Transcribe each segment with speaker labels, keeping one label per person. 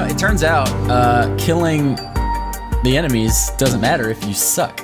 Speaker 1: It turns out killing the enemies doesn't matter if you suck.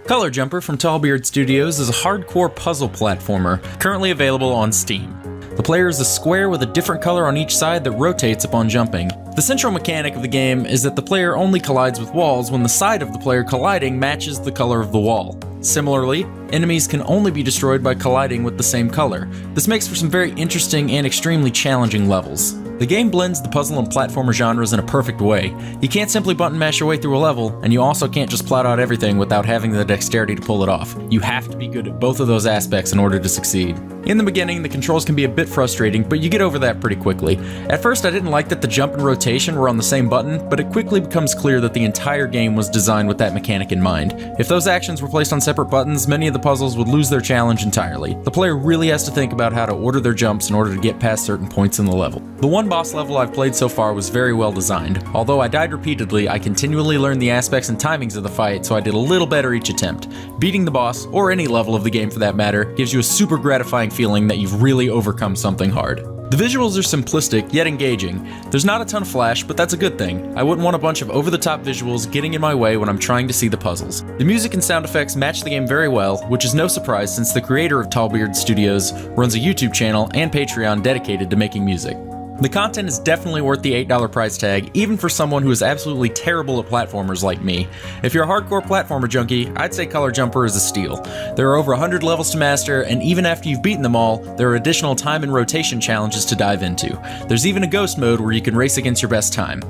Speaker 1: Color Jumper from Tallbeard Studios is a hardcore puzzle platformer currently available on Steam. The player is a square with a different color on each side that rotates upon jumping. The central mechanic of the game is that the player only collides with walls when the side of the player colliding matches the color of the wall. Similarly, enemies can only be destroyed by colliding with the same color. This makes for some very interesting and extremely challenging levels. The game blends the puzzle and platformer genres in a perfect way. You can't simply button mash your way through a level, and you also can't just plot out everything without having the dexterity to pull it off. You have to be good at both of those aspects in order to succeed. In the beginning, the controls can be a bit frustrating, but you get over that pretty quickly. At first, I didn't like that the jump and rotation were on the same button, but it quickly becomes clear that the entire game was designed with that mechanic in mind. If those actions were placed on separate buttons, many of the puzzles would lose their challenge entirely. The player really has to think about how to order their jumps in order to get past certain points in the level. The one boss level I've played so far was very well designed. Although I died repeatedly, I continually learned the aspects and timings of the fight, so I did a little better each attempt. Beating the boss, or any level of the game for that matter, gives you a super gratifying feeling that you've really overcome something hard. The visuals are simplistic, yet engaging. There's not a ton of flash, but that's a good thing. I wouldn't want a bunch of over-the-top visuals getting in my way when I'm trying to see the puzzles. The music and sound effects match the game very well, which is no surprise since the creator of Tallbeard Studios runs a YouTube channel and Patreon dedicated to making music. The content is definitely worth the $8 price tag, even for someone who is absolutely terrible at platformers like me. If you're a hardcore platformer junkie, I'd say Color Jumper is a steal. There are over 100 levels to master, and even after you've beaten them all, there are additional time and rotation challenges to dive into. There's even a ghost mode where you can race against your best time.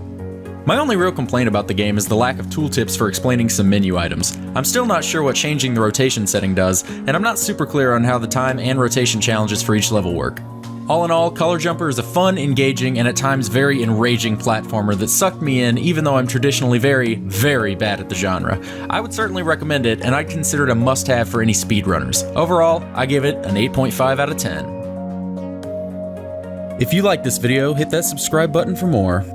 Speaker 1: My only real complaint about the game is the lack of tooltips for explaining some menu items. I'm still not sure what changing the rotation setting does, and I'm not super clear on how the time and rotation challenges for each level work. All in all, Color Jumper is a fun, engaging, and at times very enraging platformer that sucked me in even though I'm traditionally very, very bad at the genre. I would certainly recommend it, and I'd consider it a must-have for any speedrunners. Overall, I give it an 8.5 out of 10. If you like this video, hit that subscribe button for more.